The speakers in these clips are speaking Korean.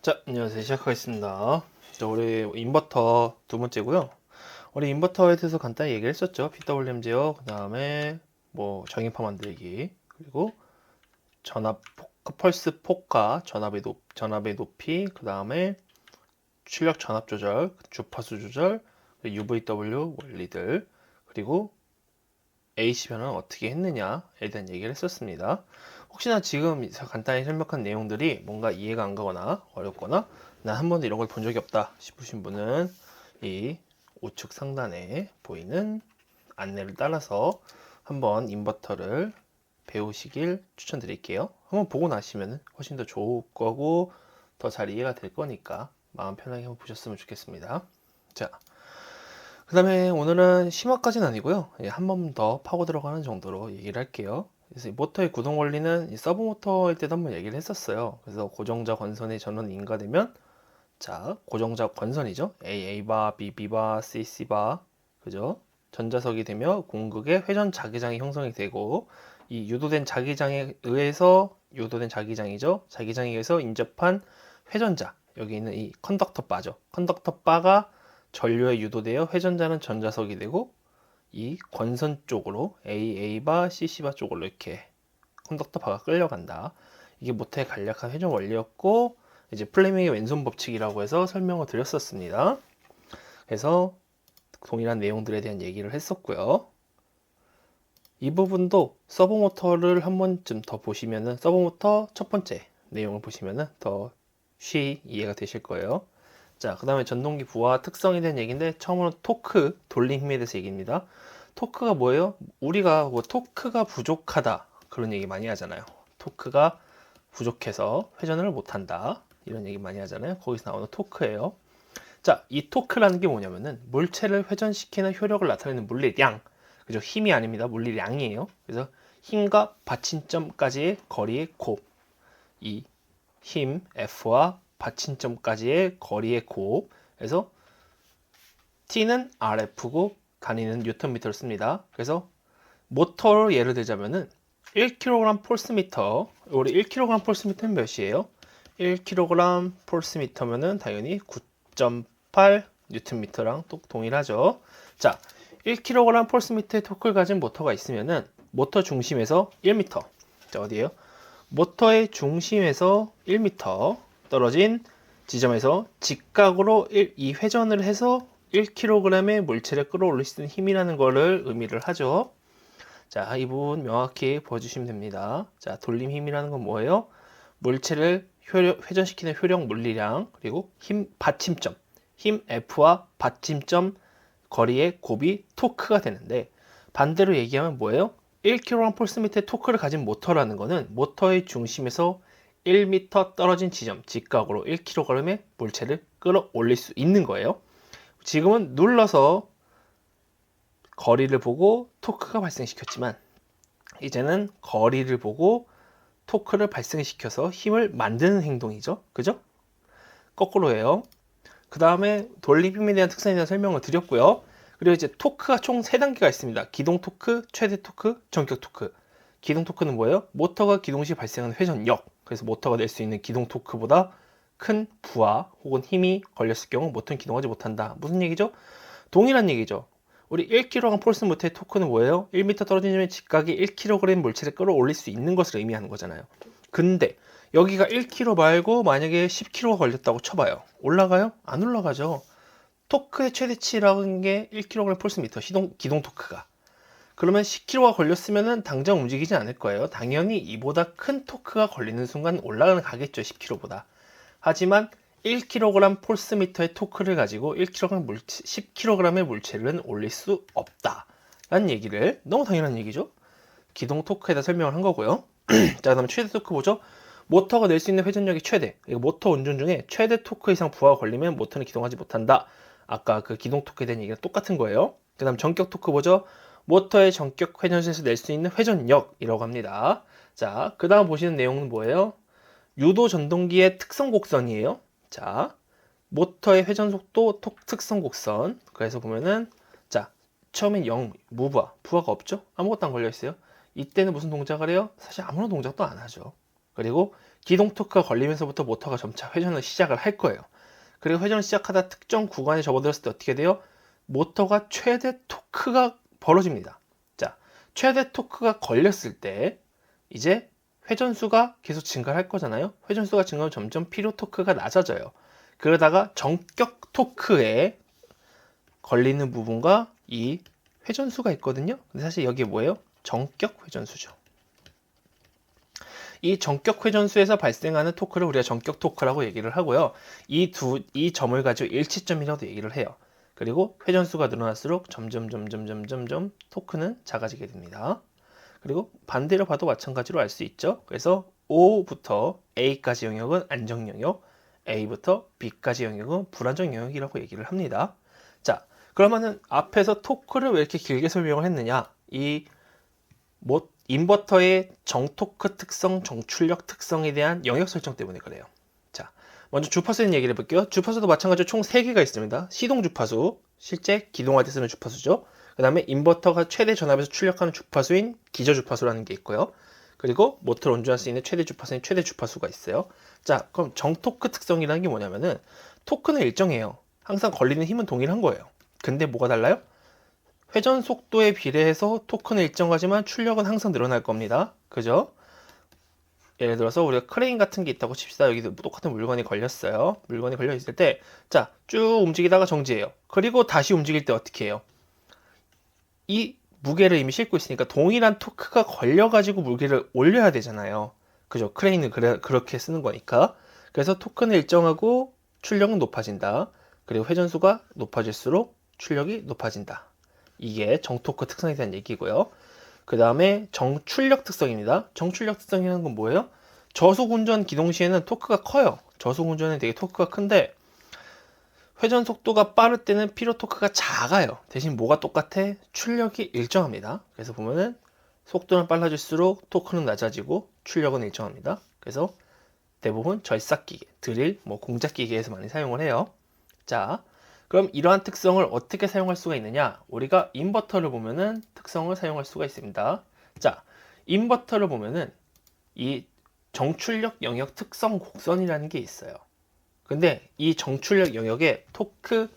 자, 안녕하세요. 시작하겠습니다. 자, 우리 인버터 두 번째고요. 우리 인버터에 대해서 간단히 얘기를 했었죠. PWM 제어, 그 다음에 뭐 정의파 만들기, 그리고 전압 펄스 폭과 전압의 높이, 그 다음에 출력 전압 조절, 주파수 조절, UVW 원리들, 그리고 AC 변환을 어떻게 했느냐에 대한 얘기를 했었습니다. 혹시나 지금 간단히 설명한 내용들이 뭔가 이해가 안 가거나 어렵거나 난 한 번도 이런 걸 본 적이 없다 싶으신 분은 이 우측 상단에 보이는 안내를 따라서 한번 인버터를 배우시길 추천드릴게요. 한번 보고 나시면 훨씬 더 좋을 거고 더 잘 이해가 될 거니까 마음 편하게 한번 보셨으면 좋겠습니다. 자, 그 다음에 오늘은 심화까지는 아니고요. 한 번 더 파고 들어가는 정도로 얘기를 할게요. 그래서 이 모터의 구동 원리는 이 서브 모터일 때도 한번 얘기를 했었어요. 그래서 고정자 권선의 전원 인가되면 자, 고정자 권선이죠. AA 바, BB 바, CC 바, 그죠? 전자석이 되며 공극의 회전 자기장이 형성이 되고 이 유도된 자기장에 의해서 유도된 자기장이죠. 자기장에 의해서 인접한 회전자, 여기 있는 이 컨덕터 바죠. 컨덕터 바가 전류에 유도되어 회전자는 전자석이 되고 이 권선 쪽으로 AA 바, CC 바 쪽으로 이렇게 컨덕터 바가 끌려간다. 이게 모터의 간략한 회전 원리였고 이제 플레밍의 왼손 법칙이라고 해서 설명을 드렸었습니다. 그래서 동일한 내용들에 대한 얘기를 했었고요. 이 부분도 서브 모터를 한 번쯤 더 보시면은 서브 모터 첫 번째 내용을 보시면은 더 쉬이 이해가 되실 거예요. 자, 그 다음에 전동기 부하 특성에 대한 얘기인데 처음으로 토크, 돌림 힘에 대해서 얘기입니다. 토크가 뭐예요? 우리가 뭐 토크가 부족하다 그런 얘기 많이 하잖아요. 토크가 부족해서 회전을 못한다 이런 얘기 많이 하잖아요. 거기서 나오는 토크예요. 자, 이 토크라는 게 뭐냐면은 물체를 회전시키는 효력을 나타내는 물리량, 그죠? 힘이 아닙니다. 물리량이에요. 그래서 힘과 받침점까지의 거리의 곱, 이 힘 F와 받침점까지의 거리의 곱. 그래서 T는 RF고 단위는 뉴턴미터를 씁니다. 그래서 모터로 예를 들자면은 1kg 폴스미터, 우리 1kg 폴스미터는 몇이에요? 1kg 폴스미터면은 당연히 9.8 뉴턴미터랑 또 동일하죠. 자, 1kg 폴스미터의 토크를 가진 모터가 있으면은 모터 중심에서 1m. 자, 어디에요? 모터의 중심에서 1m 떨어진 지점에서 직각으로 이 회전을 해서 1kg의 물체를 끌어올릴 수 있는 힘이라는 것을 의미를 하죠. 자, 이 부분 명확히 보여주시면 됩니다. 자, 돌림 힘이라는 건 뭐예요? 물체를 회전시키는 효력 물리량, 그리고 힘 받침점, 힘 F와 받침점 거리의 곱이 토크가 되는데 반대로 얘기하면 뭐예요? 1kg 폴스미터의 토크를 가진 모터라는 거는 모터의 중심에서 1m 떨어진 지점, 직각으로 1kg의 물체를 끌어올릴 수 있는 거예요. 지금은 눌러서 거리를 보고 토크가 발생시켰지만 이제는 거리를 보고 토크를 발생시켜서 힘을 만드는 행동이죠. 그죠? 거꾸로예요. 그 다음에 돌림힘에 대한 특성에 대한 설명을 드렸고요. 그리고 이제 토크가 총 3단계가 있습니다. 기동 토크, 최대 토크, 전격 토크. 기동 토크는 뭐예요? 모터가 기동 시 발생하는 회전력. 그래서 모터가 낼 수 있는 기동 토크보다 큰 부하 혹은 힘이 걸렸을 경우 모터는 기동하지 못한다. 무슨 얘기죠? 동일한 얘기죠. 우리 1kg 폴스 모터의 토크는 뭐예요? 1m 떨어진 점에 직각이 1kg 물체를 끌어올릴 수 있는 것을 의미하는 거잖아요. 근데 여기가 1kg 말고 만약에 10kg가 걸렸다고 쳐봐요. 올라가요? 안 올라가죠. 토크의 최대치라는 게 1kg 폴스 미터, 기동 토크가. 그러면 10kg가 걸렸으면 당장 움직이지 않을 거예요. 당연히 이보다 큰 토크가 걸리는 순간 올라가는 가겠죠. 10kg보다. 하지만 1kg 폴스미터의 토크를 가지고 10kg의 물체를 올릴 수 없다 라는 얘기를, 너무 당연한 얘기죠. 기동 토크에 대해 설명을 한 거고요. 자, 그다음에 최대 토크 보죠. 모터가 낼 수 있는 회전력이 최대. 모터 운전 중에 최대 토크 이상 부하가 걸리면 모터는 기동하지 못한다. 아까 그 기동 토크에 대한 얘기가 똑같은 거예요. 그 다음 전격 토크 보죠. 모터의 전격 회전에서 낼 수 있는 회전력이라고 합니다. 자, 그 다음 보시는 내용은 뭐예요? 유도 전동기의 특성 곡선이에요. 자, 모터의 회전 속도 특성 곡선. 그래서 보면은 자, 처음엔 0 무부하, 부하가 없죠? 아무것도 안 걸려 있어요. 이때는 무슨 동작을 해요? 사실 아무런 동작도 안 하죠. 그리고 기동 토크가 걸리면서부터 모터가 점차 회전을 시작을 할 거예요. 그리고 회전을 시작하다 특정 구간에 접어들었을 때 어떻게 돼요? 모터가 최대 토크가 벌어집니다. 자, 최대 토크가 걸렸을 때 이제 회전수가 계속 증가할 거잖아요. 회전수가 증가하면 점점 필요 토크가 낮아져요. 그러다가 정격 토크에 걸리는 부분과 이 회전수가 있거든요. 근데 사실 여기 뭐예요? 정격 회전수죠. 이 정격 회전수에서 발생하는 토크를 우리가 정격 토크라고 얘기를 하고요. 이 점을 가지고 일치점이라고도 얘기를 해요. 그리고 회전수가 늘어날수록 점점 토크는 작아지게 됩니다. 그리고 반대로 봐도 마찬가지로 알 수 있죠. 그래서 O부터 A까지 영역은 안정 영역, A부터 B까지 영역은 불안정 영역이라고 얘기를 합니다. 자, 그러면은 앞에서 토크를 왜 이렇게 길게 설명을 했느냐? 이 인버터의 정토크 특성, 정출력 특성에 대한 영역 설정 때문에 그래요. 자, 먼저 주파수에 대한 얘기를 해볼게요. 주파수도 마찬가지로 총 3개가 있습니다. 시동 주파수, 실제 기동할 때 쓰는 주파수죠. 그 다음에 인버터가 최대 전압에서 출력하는 주파수인 기저 주파수라는 게 있고요. 그리고 모터를 운전할 수 있는 최대 주파수인 최대 주파수가 있어요. 자, 그럼 정토크 특성이라는 게 뭐냐면은 토크는 일정해요. 항상 걸리는 힘은 동일한 거예요. 근데 뭐가 달라요? 회전 속도에 비례해서 토크는 일정하지만 출력은 항상 늘어날 겁니다. 그죠? 예를 들어서 우리가 크레인 같은 게 있다고 칩시다. 여기도 똑같은 물건이 걸렸어요. 물건이 걸려 있을 때, 자, 쭉 움직이다가 정지해요. 그리고 다시 움직일 때 어떻게 해요? 이 무게를 이미 싣고 있으니까 동일한 토크가 걸려가지고 무게를 올려야 되잖아요. 그죠? 크레인은 그렇게 쓰는 거니까. 그래서 토크는 일정하고 출력은 높아진다. 그리고 회전수가 높아질수록 출력이 높아진다. 이게 정토크 특성에 대한 얘기고요. 그 다음에 정출력 특성입니다. 정출력 특성이라는 건 뭐예요? 저속 운전 기동 시에는 토크가 커요. 저속 운전은 되게 토크가 큰데 회전 속도가 빠를 때는 필요 토크가 작아요. 대신 뭐가 똑같아? 출력이 일정합니다. 그래서 보면은 속도는 빨라질수록 토크는 낮아지고 출력은 일정합니다. 그래서 대부분 절삭기계, 드릴, 공작기계에서 많이 사용을 해요. 자, 그럼 이러한 특성을 어떻게 사용할 수가 있느냐? 우리가 인버터를 보면은 특성을 사용할 수가 있습니다. 자, 인버터를 보면은 이 정출력 영역 특성 곡선이라는 게 있어요. 근데 이 정출력 영역의 토크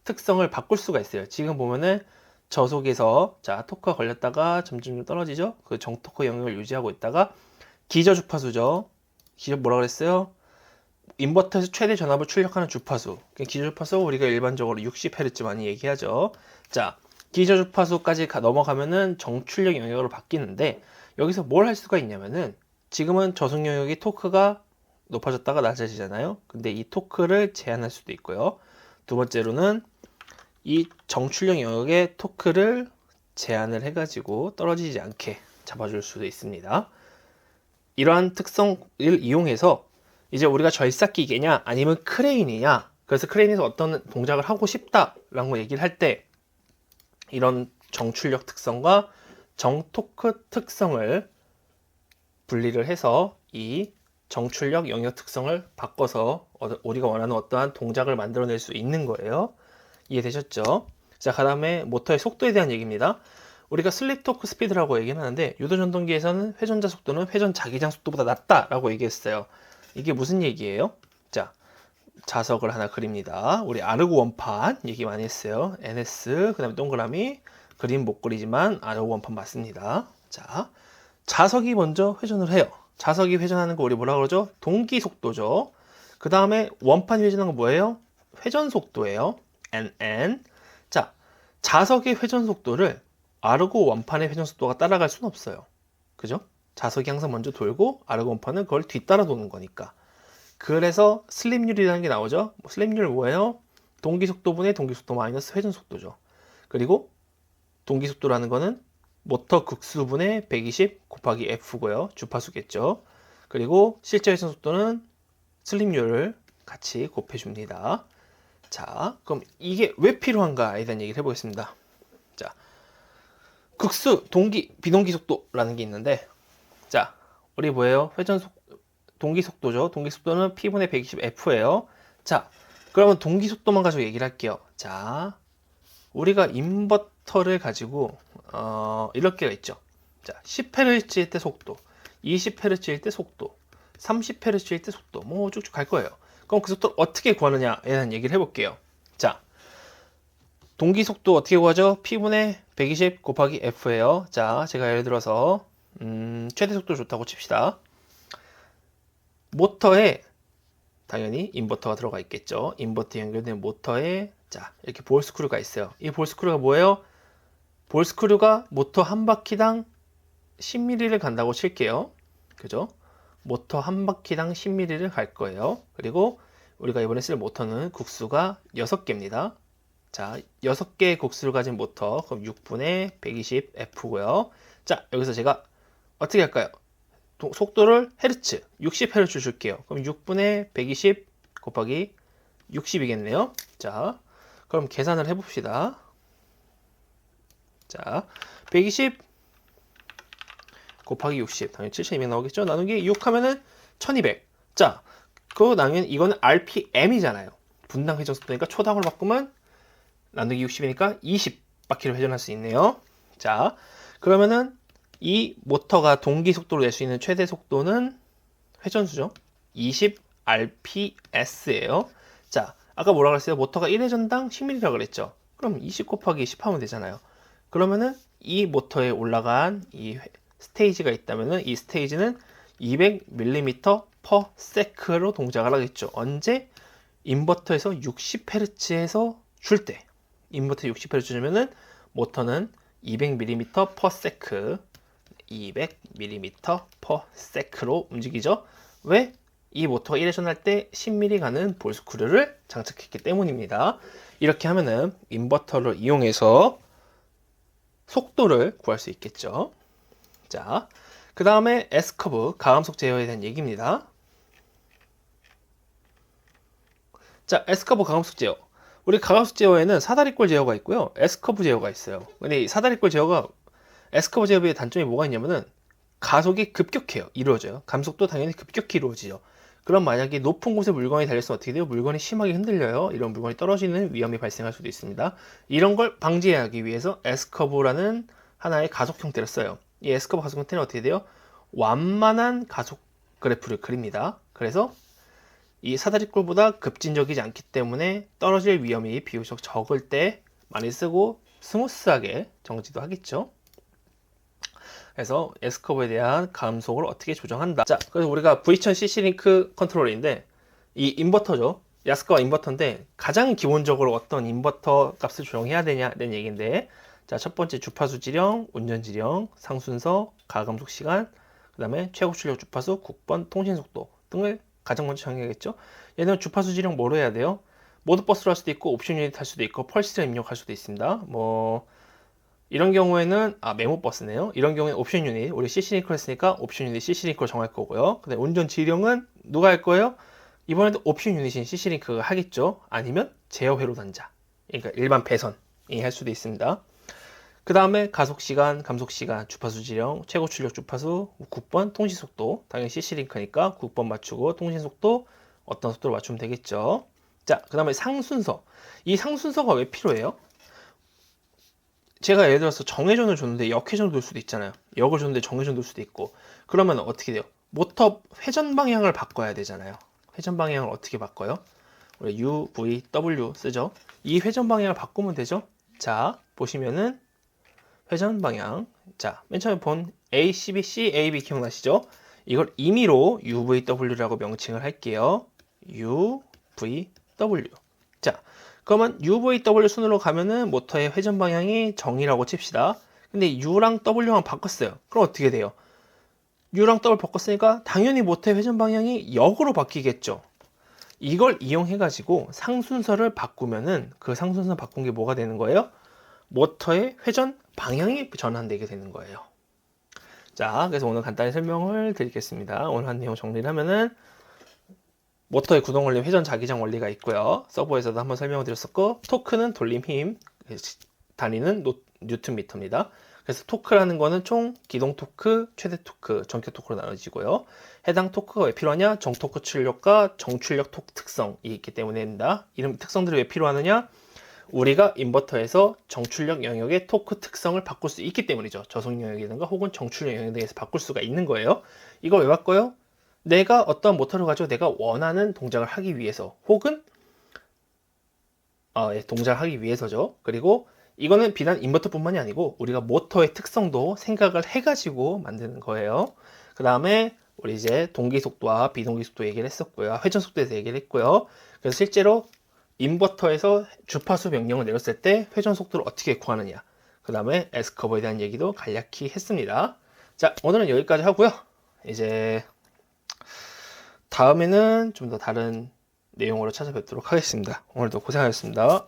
특성을 바꿀 수가 있어요. 지금 보면은 저속에서 자 토크가 걸렸다가 점점 떨어지죠. 그 정토크 영역을 유지하고 있다가 기저 주파수죠. 기저 뭐라 그랬어요? 인버터에서 최대 전압을 출력하는 주파수. 기저 주파수 우리가 일반적으로 60Hz 많이 얘기하죠. 자, 기저 주파수까지 넘어가면은 정출력 영역으로 바뀌는데 여기서 뭘 할 수가 있냐면은 지금은 저속 영역의 토크가 높아졌다가 낮아지잖아요. 근데 이 토크를 제한할 수도 있고요. 두 번째로는 이 정출력 영역의 토크를 제한을 해가지고 떨어지지 않게 잡아줄 수도 있습니다. 이러한 특성을 이용해서 이제 우리가 절삭기계냐 아니면 크레인이냐, 그래서 크레인에서 어떤 동작을 하고 싶다라고 얘기를 할 때 이런 정출력 특성과 정토크 특성을 분리를 해서 이 정출력 영역 특성을 바꿔서 우리가 원하는 어떠한 동작을 만들어낼 수 있는 거예요. 이해되셨죠? 자, 그 다음에 모터의 속도에 대한 얘기입니다. 우리가 슬립 토크 스피드라고 얘기는 하는데 유도전동기에서는 회전자 속도는 회전 자기장 속도보다 낮다라고 얘기했어요. 이게 무슨 얘기예요? 자, 자석을 하나 그립니다. 우리 아르고 원판 얘기 많이 했어요. NS, 그 다음에 동그라미, 그림 못 그리지만 아르고 원판 맞습니다. 자, 자석이 먼저 회전을 해요. 자석이 회전하는 거 우리 뭐라 그러죠? 동기 속도죠. 그 다음에 원판이 회전하는 거 뭐예요? 회전 속도예요. NN. 자, 자석의 회전 속도를 아르고 원판의 회전 속도가 따라갈 수는 없어요. 그죠? 자석이 항상 먼저 돌고 아르고 원판은 그걸 뒤따라 도는 거니까. 그래서 슬립률이라는 게 나오죠. 슬립률 뭐예요? 동기 속도분의 동기 속도 마이너스 회전 속도죠. 그리고 동기 속도라는 거는 모터 극수분의 120 곱하기 F고요. 주파수겠죠. 그리고 실제 회전 속도는 슬립률을 같이 곱해줍니다. 자, 그럼 이게 왜 필요한가에 대한 얘기를 해보겠습니다. 자, 극수, 동기, 비동기 속도라는 게 있는데, 자, 우리 뭐예요? 동기 속도죠. 동기 속도는 P분의 120F예요. 자, 그러면 동기 속도만 가지고 얘기를 할게요. 자, 우리가 인버터를 가지고 이렇게가 있죠. 자, 10Hz일 때 속도, 20Hz일 때 속도, 30Hz일 때 속도 뭐 쭉쭉 갈 거예요. 그럼 그 속도를 어떻게 구하느냐에 대한 얘기를 해볼게요. 자, 동기 속도 어떻게 구하죠? P분의 120 곱하기 F예요. 자, 제가 예를 들어서 최대 속도 좋다고 칩시다. 모터에 당연히 인버터가 들어가 있겠죠. 인버터 연결된 모터에 자, 이렇게 볼 스크류가 있어요. 이 볼 스크류가 뭐예요? 볼 스크류가 모터 한 바퀴당 10mm를 간다고 칠게요. 그죠? 모터 한 바퀴당 10mm를 갈 거예요. 그리고 우리가 이번에 쓸 모터는 국수가 6개입니다. 자, 6개의 국수를 가진 모터, 그럼 6분의 120F고요. 자, 여기서 제가 어떻게 할까요? 속도를 헤르츠, 60Hz 줄게요. 그럼 6분의 120 곱하기 60이겠네요. 자, 그럼 계산을 해봅시다. 자, 120 곱하기 60, 당연히 7200 나오겠죠? 나누기 6 하면은 1200. 자, 그거 나누면 이거는 RPM이잖아요. 분당 회전 속도니까 초당으로 바꾸면 나누기 60이니까 20바퀴를 회전할 수 있네요. 자, 그러면은 이 모터가 동기 속도로 낼 수 있는 최대 속도는 회전수죠. 20rps예요. 자, 아까 뭐라 그랬어요? 모터가 1회전당 10mm라고 그랬죠. 그럼 20 곱하기 10 하면 되잖아요. 그러면은 이 모터에 올라간 이 스테이지가 있다면은 이 스테이지는 200mm/s로 동작을 하겠죠. 언제? 인버터에서 60Hz에서 줄 때. 인버터 60Hz 주면은 모터는 200mm/s 200mm/s로 움직이죠. 왜? 이 모터가 1회전 할 때 10mm 가는 볼 스크류를 장착했기 때문입니다. 이렇게 하면은 인버터를 이용해서 속도를 구할 수 있겠죠. 자, 그 다음에 S커브, 가감속 제어에 대한 얘기입니다. 자, S커브 가감속 제어. 우리 가감속 제어에는 사다리꼴 제어가 있고요. S커브 제어가 있어요. 근데 이 사다리꼴 제어가 S커브 제어의 단점이 뭐가 있냐면은 가속이 급격해요. 이루어져요. 감속도 당연히 급격히 이루어지죠. 그럼 만약에 높은 곳에 물건이 달렸으면 어떻게 돼요? 물건이 심하게 흔들려요. 이런 물건이 떨어지는 위험이 발생할 수도 있습니다. 이런 걸 방지하기 위해서 S커브라는 하나의 가속 형태를 써요. 이 S커브 가속 형태는 어떻게 돼요? 완만한 가속 그래프를 그립니다. 그래서 이 사다리꼴보다 급진적이지 않기 때문에 떨어질 위험이 비교적 적을 때 많이 쓰고 스무스하게 정지도 하겠죠. 그래서 S커브에 대한 감속을 어떻게 조정한다. 자, 그래서 우리가 V1000 CC링크 컨트롤러인데 이 인버터죠. 야스카와 인버터인데 가장 기본적으로 어떤 인버터 값을 조정해야 되냐는 얘기인데, 자, 첫 번째 주파수 지령, 운전 지령, 상순서, 가감속 시간, 그 다음에 최고 출력 주파수, 국번, 통신 속도 등을 가장 먼저 정해야겠죠. 얘는 주파수 지령 뭐로 해야 돼요? 모드 버스로 할 수도 있고 옵션 유닛 할 수도 있고 펄스를 입력할 수도 있습니다. 뭐 이런 경우에는 메모 버스네요. 이런 경우에는 옵션 유닛, 우리 CC링크를 했으니까 옵션 유닛 CC링크를 정할 거고요. 근데 운전 지령은 누가 할 거예요? 이번에도 옵션 유닛인 CC링크가 하겠죠. 아니면 제어 회로 단자, 그러니까 일반 배선이 할 수도 있습니다. 그 다음에 가속 시간, 감속 시간, 주파수 지령, 최고 출력 주파수, 국번, 통신 속도. 당연히 CC링크니까 국번 맞추고 통신 속도 어떤 속도로 맞추면 되겠죠. 자, 그 다음에 상순서. 이 상순서가 왜 필요해요? 제가 예를 들어서 정회전을 줬는데 역회전을 돌 수도 있잖아요. 역을 줬는데 정회전 돌 수도 있고. 그러면 어떻게 돼요? 모터 회전 방향을 바꿔야 되잖아요. 회전 방향을 어떻게 바꿔요? 우리 U, V, W 쓰죠. 이 회전 방향을 바꾸면 되죠. 자, 보시면은 회전 방향. 자, 맨 처음에 본 A, C, B, C, A, B 기억나시죠? 이걸 임의로 UVW라고 명칭을 할게요. UVW. 자, 그러면 UVW 순으로 가면은 모터의 회전 방향이 정이라고 칩시다. 근데 U랑 W랑 바꿨어요. 그럼 어떻게 돼요? U랑 W 바꿨으니까 당연히 모터의 회전 방향이 역으로 바뀌겠죠. 이걸 이용해가지고 상순서를 바꾸면은 그 상순서 바꾼 게 뭐가 되는 거예요? 모터의 회전 방향이 전환되게 되는 거예요. 자, 그래서 오늘 간단히 설명을 드리겠습니다. 오늘 한 내용 정리를 하면은 모터의 구동 원리, 회전 자기장 원리가 있고요. 서버에서도 한번 설명을 드렸었고, 토크는 돌림 힘, 단위는 뉴턴 미터입니다. 그래서 토크라는 거는 총 기동 토크, 최대 토크, 전격 토크로 나눠지고요. 해당 토크가 왜 필요하냐? 정토크 출력과 정출력 토크 특성이 있기 때문입니다. 이런 특성들이 왜 필요하느냐? 우리가 인버터에서 정출력 영역의 토크 특성을 바꿀 수 있기 때문이죠. 저속 영역이든가 혹은 정출력 영역에 대해서 바꿀 수가 있는 거예요. 이걸 왜 바꿔요? 내가 어떤 모터를 가지고 내가 원하는 동작을 하기 위해서 혹은 동작을 하기 위해서죠. 그리고 이거는 비단 인버터뿐만이 아니고 우리가 모터의 특성도 생각을 해가지고 만드는 거예요. 그 다음에 우리 이제 동기 속도와 비동기 속도 얘기를 했었고요. 회전 속도에서 얘기를 했고요. 그래서 실제로 인버터에서 주파수 명령을 내렸을 때 회전 속도를 어떻게 구하느냐. 그 다음에 S커버에 대한 얘기도 간략히 했습니다. 자, 오늘은 여기까지 하고요. 이제 다음에는 좀 더 다른 내용으로 찾아뵙도록 하겠습니다. 오늘도 고생하셨습니다.